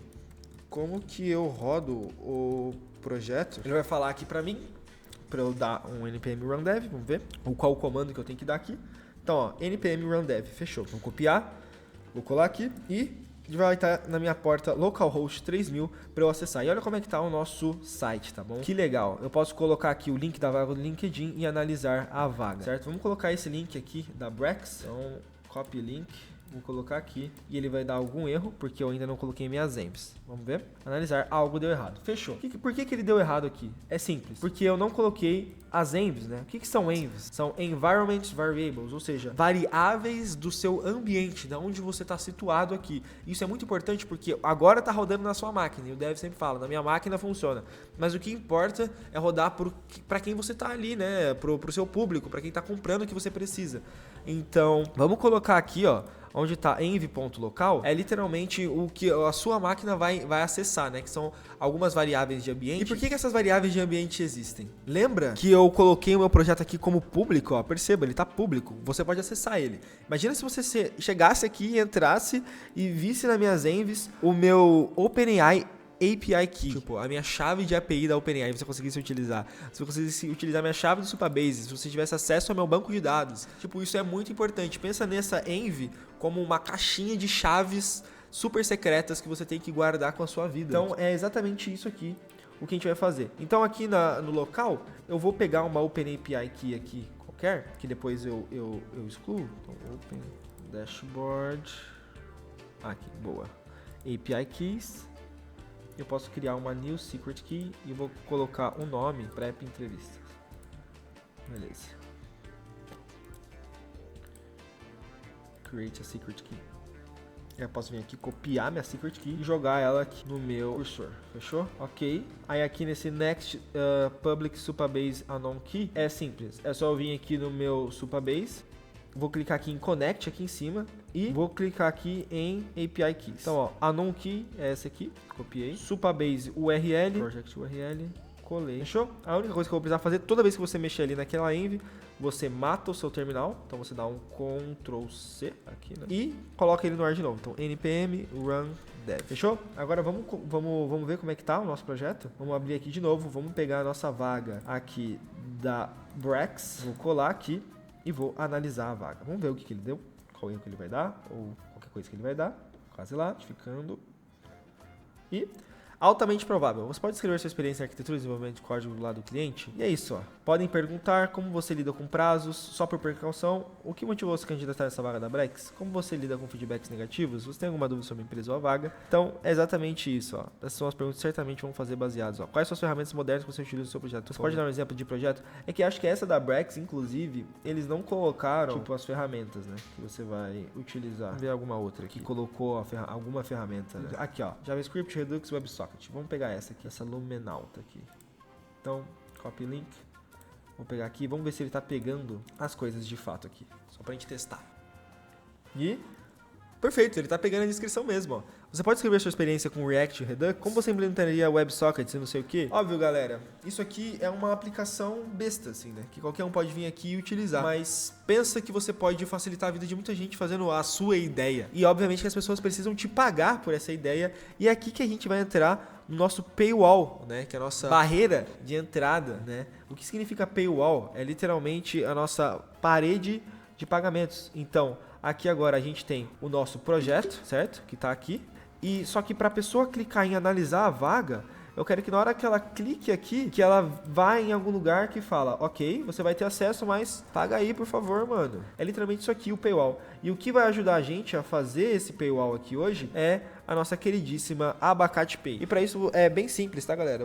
B: como que eu rodo o projeto? Ele vai falar aqui pra mim, pra eu dar um npm run dev, vamos ver qual o comando que eu tenho que dar aqui. Então, ó, npm run dev, fechou. Vou copiar, vou colar aqui e vai estar na minha porta localhost 3000 para eu acessar. E olha como é que tá o nosso site, tá bom? Que legal. Eu posso colocar aqui o link da vaga do LinkedIn e analisar a vaga, certo? Vamos colocar esse link aqui da Brex. Então, copy link. Vou colocar aqui e ele vai dar algum erro, porque eu ainda não coloquei minhas envs. Vamos ver? Analisar, algo deu errado. Fechou. Por que ele deu errado aqui? É simples. Porque eu não coloquei as envs, né? O que são envs? São environment variables, ou seja, variáveis do seu ambiente, da onde você está situado aqui. Isso é muito importante porque agora está rodando na sua máquina, e o dev sempre fala, na minha máquina funciona. Mas o que importa é rodar para quem você está ali, né? Pro seu público, para quem está comprando o que você precisa. Então, vamos colocar aqui, ó, onde está env.local, é literalmente o que a sua máquina vai acessar, né? Que são algumas variáveis de ambiente. E por que essas variáveis de ambiente existem? Lembra que eu coloquei o meu projeto aqui como público, ó, perceba, ele está público, você pode acessar ele. Imagina se você chegasse aqui, entrasse e visse nas minhas envs o meu OpenAI API Key, tipo, a minha chave de API da OpenAI, você conseguisse utilizar. Se você conseguisse utilizar a minha chave do Supabase, se você tivesse acesso ao meu banco de dados. Tipo, isso é muito importante. Pensa nessa env como uma caixinha de chaves super secretas que você tem que guardar com a sua vida. Então, é exatamente isso aqui o que a gente vai fazer. Então, aqui no local, eu vou pegar uma OpenAPI Key aqui qualquer, que depois eu excluo. Então, Open Dashboard. Aqui, boa. API Keys. Eu posso criar uma new secret key e vou colocar um nome prep entrevistas. Beleza. Create a secret key. Eu posso vir aqui, copiar minha secret key e jogar ela aqui no meu cursor. Fechou? Ok. Aí aqui nesse next public supabase unknown key é simples. É só eu vir aqui no meu supabase. Vou clicar aqui em Connect aqui em cima e vou clicar aqui em API Keys. Então, ó, a non key é essa aqui, copiei. Supabase URL, project URL, colei. Fechou? A única coisa que eu vou precisar fazer, toda vez que você mexer ali naquela env, você mata o seu terminal. Então, você dá um Ctrl C aqui, né? E coloca ele no ar de novo. Então, npm run dev. Fechou? Agora vamos ver como é que tá o nosso projeto. Vamos abrir aqui de novo, vamos pegar a nossa vaga aqui da Brex. Vou colar aqui e vou analisar a vaga. Vamos ver o que ele deu, qual erro que ele vai dar, ou qualquer coisa que ele vai dar. Quase lá, ficando. E altamente provável. Você pode escrever sua experiência em arquitetura e desenvolvimento de código do lado do cliente. E é isso, ó. Podem perguntar como você lida com prazos, só por precaução. O que motivou você a candidatar a essa vaga da Brex? Como você lida com feedbacks negativos? Você tem alguma dúvida sobre a empresa ou a vaga? Então, é exatamente isso, ó. Essas são as perguntas que certamente vão fazer baseadas, ó. Quais são as ferramentas modernas que você utiliza no seu projeto? Você pode dar um exemplo de projeto? É que acho que essa da Brex, inclusive, eles não colocaram, tipo, as ferramentas, né? Que você vai utilizar. Vamos ver alguma outra aqui. Que colocou alguma ferramenta, né? Aqui, ó. JavaScript, Redux, WebSocket. Vamos pegar essa aqui, essa Lumenalta aqui. Então, copy link. Vou pegar aqui, vamos ver se ele está pegando as coisas de fato aqui. Só pra gente testar. E perfeito, ele está pegando a descrição mesmo, ó. Você pode escrever sua experiência com React e Redux? Como você implementaria WebSockets e não sei o que? Óbvio, galera, isso aqui é uma aplicação besta, assim, né? Que qualquer um pode vir aqui e utilizar. Mas pensa que você pode facilitar a vida de muita gente fazendo a sua ideia. E obviamente que as pessoas precisam te pagar por essa ideia. E é aqui que a gente vai entrar no nosso paywall, né? Que é a nossa barreira de entrada, né? O que significa paywall? É literalmente a nossa parede de pagamentos. Então, aqui agora a gente tem o nosso projeto, certo? Que está aqui. E só que para a pessoa clicar em analisar a vaga, eu quero que na hora que ela clique aqui, que ela vá em algum lugar que fala, ok, você vai ter acesso, mas paga aí, por favor, mano. É literalmente isso aqui, o paywall. E o que vai ajudar a gente a fazer esse paywall aqui hoje é a nossa queridíssima Abacate Pay. E para isso é bem simples, tá, galera?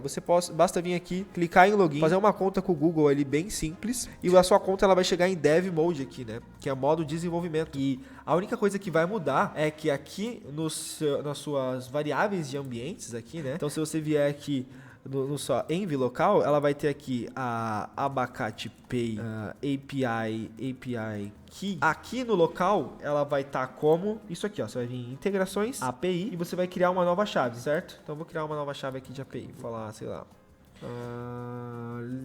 B: Basta vir aqui, clicar em login, fazer uma conta com o Google ali bem simples, e a sua conta ela vai chegar em Dev Mode aqui, né? Que é modo desenvolvimento. E a única coisa que vai mudar é que aqui nas suas variáveis de ambientes aqui, né? Então se você vier aqui no só env local, ela vai ter aqui a Abacate Pay API Key. Aqui no local, ela vai estar como isso aqui, ó. Você vai vir em integrações, API, e você vai criar uma nova chave, certo? Então eu vou criar uma nova chave aqui de API. Vou falar, sei lá,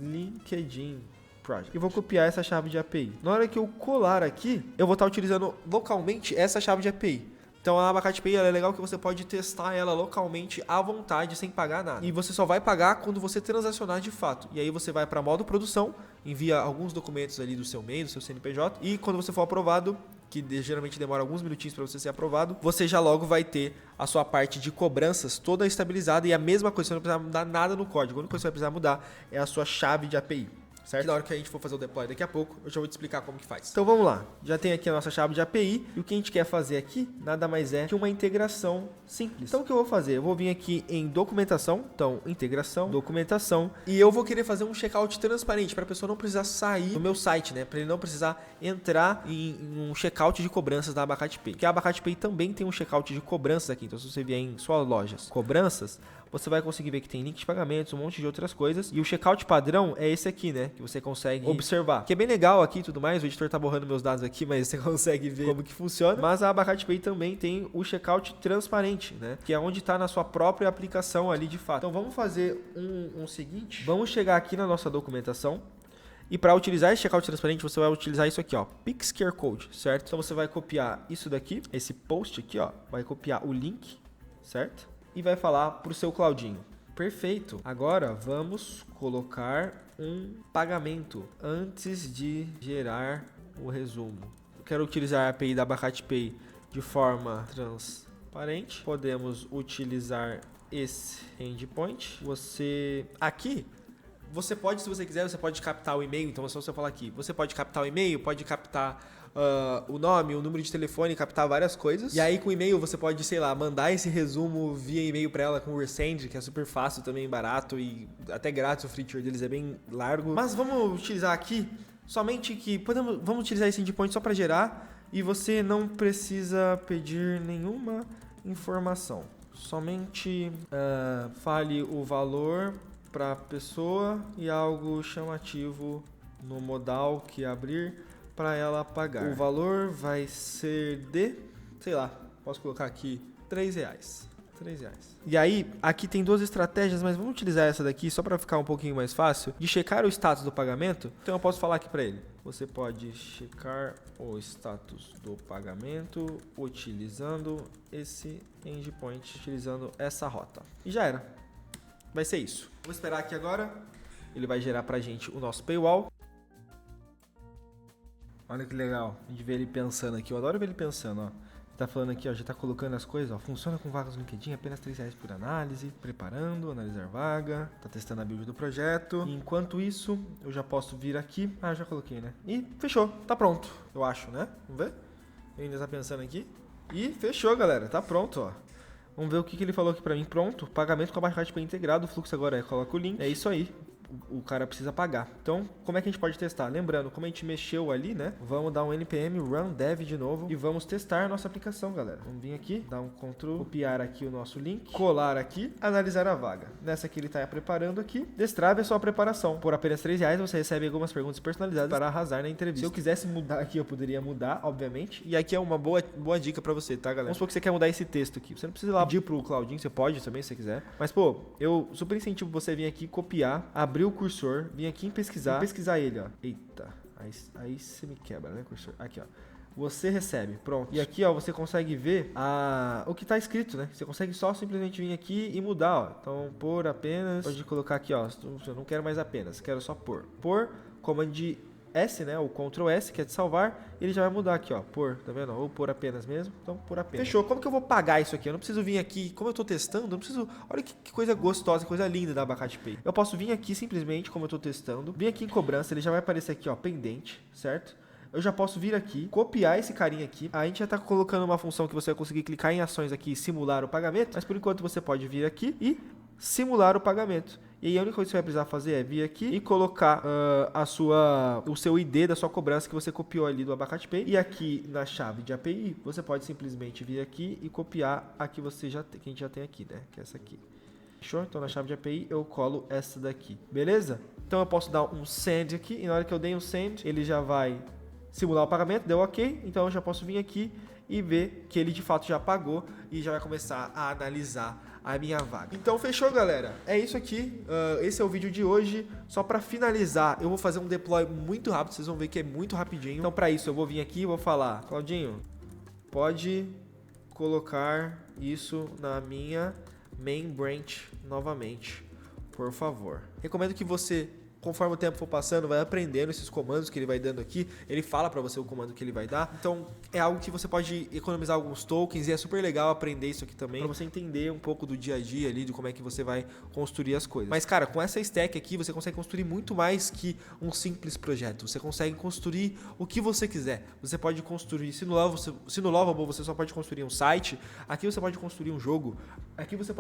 B: LinkedIn Project. E vou copiar essa chave de API. Na hora que eu colar aqui, eu vou estar utilizando localmente essa chave de API. Então a Abacate Pay ela é legal que você pode testar ela localmente à vontade, sem pagar nada. E você só vai pagar quando você transacionar de fato. E aí você vai para modo produção, envia alguns documentos ali do seu e-mail, do seu CNPJ. E quando você for aprovado, que geralmente demora alguns minutinhos para você ser aprovado, você já logo vai ter a sua parte de cobranças toda estabilizada. E a mesma coisa, você não precisa mudar nada no código. A única coisa que você vai precisar mudar é a sua chave de API. Certo? Que na hora que a gente for fazer o deploy daqui a pouco, eu já vou te explicar como que faz. Então vamos lá. Já tem aqui a nossa chave de API. E o que a gente quer fazer aqui, nada mais é que uma integração simples. Então o que eu vou fazer? Eu vou vir aqui em documentação. Então, integração, documentação. E eu vou querer fazer um checkout transparente para a pessoa não precisar sair do meu site, né? Para ele não precisar entrar em um checkout de cobranças da Abacate Pay. Porque a Abacate Pay também tem um checkout de cobranças aqui. Então se você vier em suas lojas, cobranças, você vai conseguir ver que tem link de pagamentos, um monte de outras coisas. E o checkout padrão é esse aqui, né? Que você consegue observar. Que é bem legal aqui e tudo mais. O editor tá borrando meus dados aqui, mas você consegue ver como que funciona. Mas a Abacate Pay também tem o checkout transparente, né? Que é onde tá na sua própria aplicação ali de fato. Então vamos fazer um seguinte. Vamos chegar aqui na nossa documentação. E para utilizar esse checkout transparente, você vai utilizar isso aqui, ó, Pix QR Code, certo? Então você vai copiar isso daqui, esse post aqui, ó, vai copiar o link, certo? E vai falar pro seu Claudinho. Perfeito. Agora vamos colocar um pagamento antes de gerar o resumo. Eu quero utilizar a API da Abacate Pay de forma transparente. Podemos utilizar esse endpoint. Aqui você pode, se você quiser, você pode captar o e-mail. Então é só você falar aqui. Você pode captar o e-mail, pode captar o nome, o número de telefone, captar várias coisas. E aí com o e-mail você pode, sei lá, mandar esse resumo via e-mail para ela com o Resend, que é super fácil também, barato e até grátis. O feature deles é bem largo. Mas vamos utilizar aqui somente que vamos utilizar esse endpoint só para gerar E você não precisa pedir nenhuma informação. Somente fale o valor para a pessoa e algo chamativo no modal que abrir para ela pagar. O valor vai ser de, sei lá, posso colocar aqui R$3. R$3. E aí, aqui tem duas estratégias, mas vamos utilizar essa daqui só para ficar um pouquinho mais fácil, de checar o status do pagamento. Então eu posso falar aqui para ele. Você pode checar o status do pagamento utilizando esse endpoint, utilizando essa rota. E já era. Vai ser isso. Vou esperar aqui agora. Ele vai gerar pra gente o nosso paywall. Olha que legal. A gente vê ele pensando aqui. Eu adoro ver ele pensando, ó. Tá falando aqui, ó, já tá colocando as coisas, ó. Funciona com vagas no LinkedIn, apenas R$3 por análise. Preparando, analisar vaga. Tá testando a build do projeto. E enquanto isso, eu já posso vir aqui. Ah, já coloquei, né? E fechou. Tá pronto. Eu acho, né? Vamos ver? Ele ainda tá pensando aqui. E fechou, galera. Tá pronto, ó. Vamos ver o que ele falou aqui pra mim. Pronto. Pagamento com a Abacaxi Pay integrado. O fluxo agora é, coloca o link. É isso aí. O cara precisa pagar. Então, como é que a gente pode testar? Lembrando, como a gente mexeu ali, né? Vamos dar um npm run dev de novo e vamos testar a nossa aplicação, galera. Vamos vir aqui, dar um Ctrl, copiar aqui o nosso link, colar aqui, analisar a vaga. Nessa aqui ele está preparando aqui. Destrave a sua preparação. Por apenas R$3 você recebe algumas perguntas personalizadas para arrasar na entrevista. Se eu quisesse mudar aqui, eu poderia mudar, obviamente. E aqui é uma boa dica para você, tá, galera? Vamos supor que você quer mudar esse texto aqui. Você não precisa ir lá pedir pro Claudinho, você pode também, se você quiser. Mas, pô, eu super incentivo você vir aqui, copiar, abrir o cursor, vir aqui em pesquisar ele, ó. Eita, aí você me quebra, né, cursor? Aqui, ó. Você recebe, pronto. E aqui, ó, você consegue ver o que tá escrito, né? Você consegue só simplesmente vir aqui e mudar, ó. Então, por apenas, pode colocar aqui, ó. Eu não quero mais apenas, quero só por. Por, comando de S, né? O Ctrl S, que é de salvar, ele já vai mudar aqui, ó. Por, tá vendo? Ou por apenas mesmo. Então, por apenas. Fechou. Como que eu vou pagar isso aqui? Eu não preciso vir aqui, como eu tô testando, eu não preciso. Olha que coisa gostosa, coisa linda da Abacaxi Pay. Eu posso vir aqui simplesmente, como eu tô testando, vir aqui em cobrança, ele já vai aparecer aqui, ó, pendente, certo? Eu já posso vir aqui, copiar esse carinha aqui. A gente já tá colocando uma função que você vai conseguir clicar em ações aqui e simular o pagamento, mas por enquanto você pode vir aqui e simular o pagamento. E aí a única coisa que você vai precisar fazer é vir aqui e colocar o seu ID da sua cobrança que você copiou ali do Abacaxi Pay. E aqui na chave de API, você pode simplesmente vir aqui e copiar a que você já tem, que a gente já tem aqui, né? Que é essa aqui. Fechou? Então na chave de API eu colo essa daqui. Beleza? Então eu posso dar um send aqui e na hora que eu dei um send, ele já vai simular o pagamento, deu ok. Então eu já posso vir aqui e ver que ele de fato já pagou e já vai começar a analisar a minha vaga. Então fechou, galera, é isso aqui, esse é o vídeo de hoje. Só para finalizar, eu vou fazer um deploy muito rápido, vocês vão ver que é muito rapidinho. Então para isso eu vou vir aqui e vou falar: Claudinho, pode colocar isso na minha main branch novamente, por favor. Recomendo que você, conforme o tempo for passando, vai aprendendo esses comandos que ele vai dando aqui. Ele fala pra você o comando que ele vai dar. Então, é algo que você pode economizar alguns tokens e é super legal aprender isso aqui também, pra você entender um pouco do dia a dia ali, de como é que você vai construir as coisas. Mas, cara, com essa stack aqui, você consegue construir muito mais que um simples projeto. Você consegue construir o que você quiser. Você pode construir, se no Lovable você só pode construir um site, aqui você pode construir um jogo, aqui você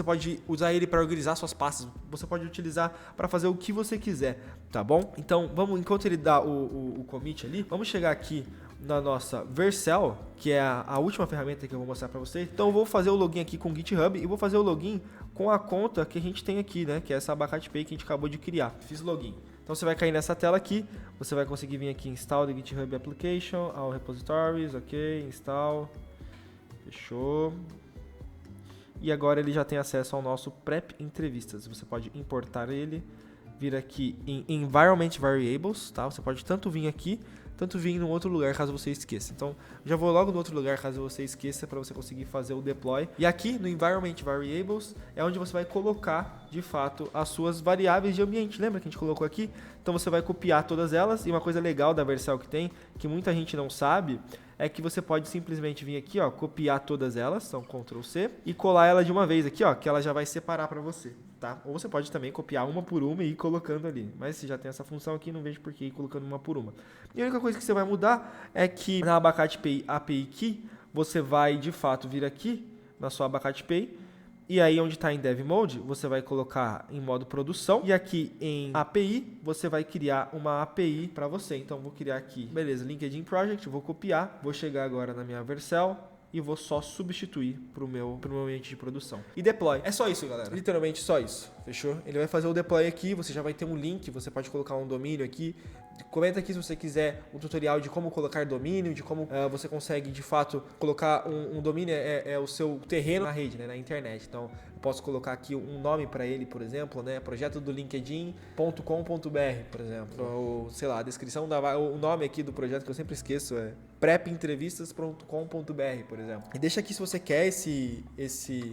B: pode usar ele para organizar suas pastas, você pode utilizar para fazer o que você quiser, tá bom? Então, enquanto ele dá o commit ali, vamos chegar aqui na nossa Vercel, que é a última ferramenta que eu vou mostrar para vocês. Então, eu vou fazer o login aqui com o GitHub e vou fazer o login com a conta que a gente tem aqui, né? Que é essa Abacaxi Pay que a gente acabou de criar. Fiz login. Então, você vai cair nessa tela aqui, você vai conseguir vir aqui em Install the GitHub Application, All Repositories, ok, Install, fechou. E agora ele já tem acesso ao nosso Prep Entrevistas. Você pode importar ele, vir aqui em Environment Variables, tá? Você pode tanto vir aqui, tanto vir em um outro lugar caso você esqueça. Então, já vou logo no outro lugar caso você esqueça, para você conseguir fazer o deploy. E aqui no Environment Variables é onde você vai colocar, de fato, as suas variáveis de ambiente. Lembra que a gente colocou aqui? Então, você vai copiar todas elas. E uma coisa legal da Vercel que tem, que muita gente não sabe, é que você pode simplesmente vir aqui, ó, copiar todas elas, então Ctrl C, e colar ela de uma vez aqui, ó, que ela já vai separar para você, tá? Ou você pode também copiar uma por uma e ir colocando ali, mas se já tem essa função aqui, não vejo por que ir colocando uma por uma. E a única coisa que você vai mudar é que na Abacaxi Pay API Key, você vai de fato vir aqui na sua Abacaxi Pay E aí onde está em Dev Mode, você vai colocar em modo produção. E aqui em API, você vai criar uma API para você. Então vou criar aqui, beleza, LinkedIn Project, vou copiar, vou chegar agora na minha Vercel e vou só substituir pro meu ambiente de produção. E deploy. É só isso, galera. Literalmente só isso. Fechou? Ele vai fazer o deploy aqui, você já vai ter um link, você pode colocar um domínio aqui. Comenta aqui se você quiser um tutorial de como colocar domínio, de como você consegue, de fato, colocar um domínio, é o seu terreno na rede, né, na internet. Então, eu posso colocar aqui um nome para ele, por exemplo, né, projeto do linkedin.com.br, por exemplo. Ou, sei lá, a descrição, o nome aqui do projeto que eu sempre esqueço é prepentrevistas.com.br, por exemplo. E deixa aqui se você quer esse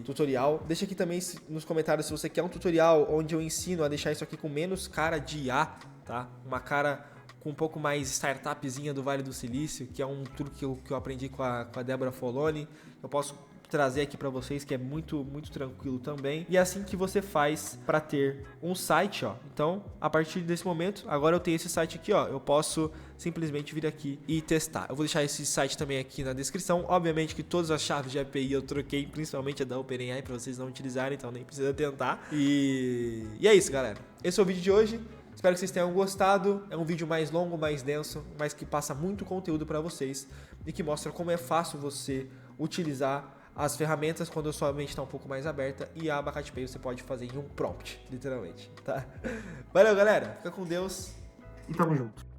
B: tutorial. Deixa aqui também nos comentários se você quer um tutorial onde eu ensino a deixar isso aqui com menos cara de IA, tá? Uma cara com um pouco mais startupzinha do Vale do Silício, que é um truque que eu aprendi com a Débora Foloni. Eu posso trazer aqui para vocês, que é muito, muito tranquilo também. E é assim que você faz para ter um site, ó. Então, a partir desse momento, agora eu tenho esse site aqui, ó. Eu posso simplesmente vir aqui e testar. Eu vou deixar esse site também aqui na descrição. Obviamente que todas as chaves de API eu troquei, principalmente a da OpenAI, para vocês não utilizarem, então nem precisa tentar. E é isso, galera. Esse é o vídeo de hoje. Espero que vocês tenham gostado. É um vídeo mais longo, mais denso, mas que passa muito conteúdo para vocês e que mostra como é fácil você utilizar as ferramentas quando a sua mente está um pouco mais aberta, e a Abacate Pay você pode fazer em um prompt, literalmente, tá? Valeu, galera. Fica com Deus e tamo junto.